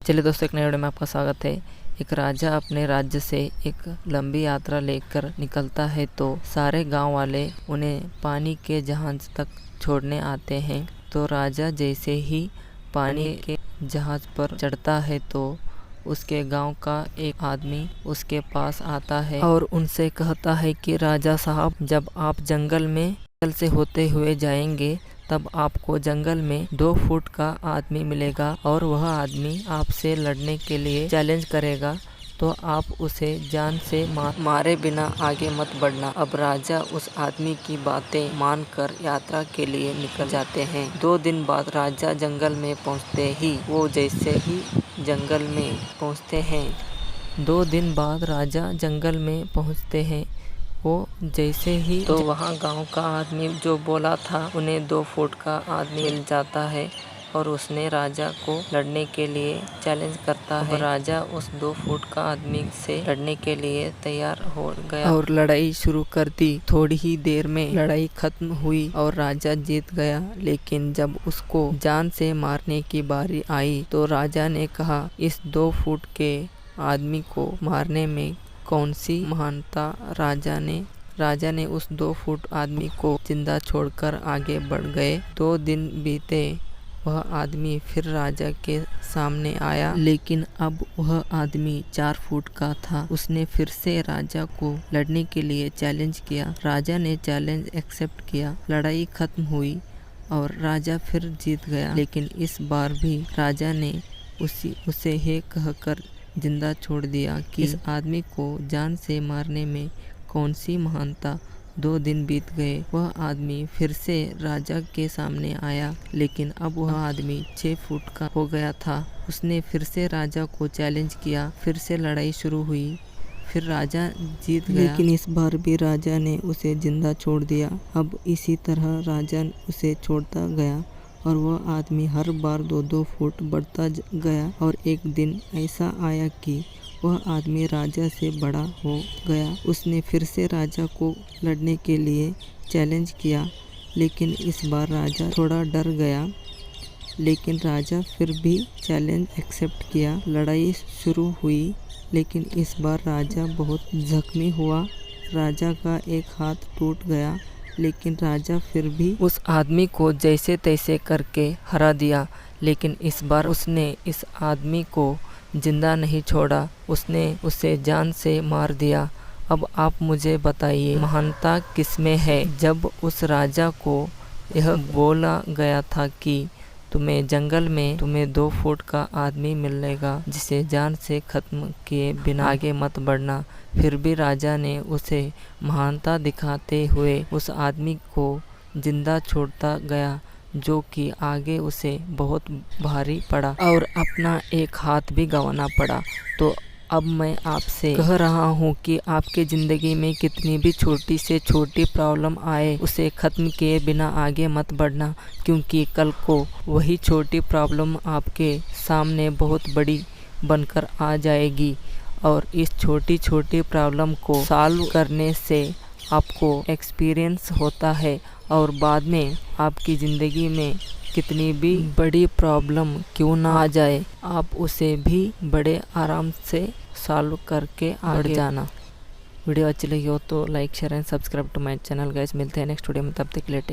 चलिए दोस्तों, एक नए वीडियो में आपका स्वागत है। एक राजा अपने राज्य से एक लंबी यात्रा लेकर निकलता है तो सारे गांव वाले उन्हें पानी के जहाज तक छोड़ने आते हैं। तो राजा जैसे ही पानी के जहाज पर चढ़ता है तो उसके गांव का एक आदमी उसके पास आता है और उनसे कहता है कि राजा साहब, जब आप जंगल में से होते हुए जाएंगे तब आपको जंगल में 2 फुट का आदमी मिलेगा और वह आदमी आपसे लड़ने के लिए चैलेंज करेगा, तो आप उसे जान से मारे बिना आगे मत बढ़ना। अब राजा उस आदमी की बातें मानकर यात्रा के लिए निकल जाते हैं। 2 दिन बाद राजा जंगल में पहुंचते ही जैसे ही जंगल में पहुंचते हैं 2 दिन बाद राजा जंगल में पहुंचते हैं जैसे ही तो वहाँ गांव का आदमी जो बोला था उन्हें 2 फुट का आदमी मिल जाता है और उसने राजा को लड़ने के लिए चैलेंज करता है। राजा उस 2 फुट का आदमी से लड़ने के लिए तैयार हो गया और लड़ाई शुरू कर दी। थोड़ी ही देर में लड़ाई खत्म हुई और राजा जीत गया। लेकिन जब उसको जान से मारने की बारी आई तो राजा ने कहा, इस 2 फुट के आदमी को मारने में कौन सी महानता। राजा ने उस 2 फुट आदमी को जिंदा छोड़कर आगे बढ़ गए। 2 दिन बीते, वह आदमी फिर राजा के सामने आया, लेकिन अब वह आदमी 4 फुट का था। उसने फिर से राजा को लड़ने के लिए चैलेंज किया। राजा ने चैलेंज एक्सेप्ट किया। लड़ाई खत्म हुई और राजा फिर जीत गया। लेकिन इस बार भी राजा ने उसे हे कहकर जिंदा छोड़ दिया कि इस आदमी को जान से मारने में कौन सी महानता। 2 दिन बीत गए, वह आदमी फिर से राजा के सामने आया, लेकिन अब वह आदमी 6 फुट का हो गया था। उसने फिर से राजा को चैलेंज किया। फिर से लड़ाई शुरू हुई। फिर राजा जीत गया, लेकिन इस बार भी राजा ने उसे जिंदा छोड़ दिया। अब इसी तरह राजा उसे छोड़ता गया और वह आदमी हर बार 2-2 फुट बढ़ता गया और एक दिन ऐसा आया कि वह आदमी राजा से बड़ा हो गया। उसने फिर से राजा को लड़ने के लिए चैलेंज किया, लेकिन इस बार राजा थोड़ा डर गया। लेकिन राजा फिर भी चैलेंज एक्सेप्ट किया। लड़ाई शुरू हुई, लेकिन इस बार राजा बहुत जख्मी हुआ। राजा का एक हाथ टूट गया, लेकिन राजा फिर भी उस आदमी को जैसे तैसे करके हरा दिया। लेकिन इस बार उसने इस आदमी को जिंदा नहीं छोड़ा, उसने उसे जान से मार दिया। अब आप मुझे बताइए, महानता किसमें है? जब उस राजा को यह बोला गया था कि तुम्हें जंगल में 2 फुट का आदमी मिलेगा जिसे जान से खत्म किए बिना आगे मत बढ़ना, फिर भी राजा ने उसे महानता दिखाते हुए उस आदमी को जिंदा छोड़ता गया, जो कि आगे उसे बहुत भारी पड़ा और अपना एक हाथ भी गंवाना पड़ा। तो अब मैं आपसे कह रहा हूँ कि आपके ज़िंदगी में कितनी भी छोटी से छोटी प्रॉब्लम आए, उसे ख़त्म किए बिना आगे मत बढ़ना, क्योंकि कल को वही छोटी प्रॉब्लम आपके सामने बहुत बड़ी बनकर आ जाएगी। और इस छोटी छोटी प्रॉब्लम को सॉल्व करने से आपको एक्सपीरियंस होता है और बाद में आपकी ज़िंदगी में कितनी भी बड़ी प्रॉब्लम क्यों ना आ जाए, आप उसे भी बड़े आराम से सॉल्व करके आगे जाना। वीडियो अच्छी लगी हो तो like, share and subscribe to my channel guys. मिलते हैं नेक्स्ट वीडियो में, तब तक के लिए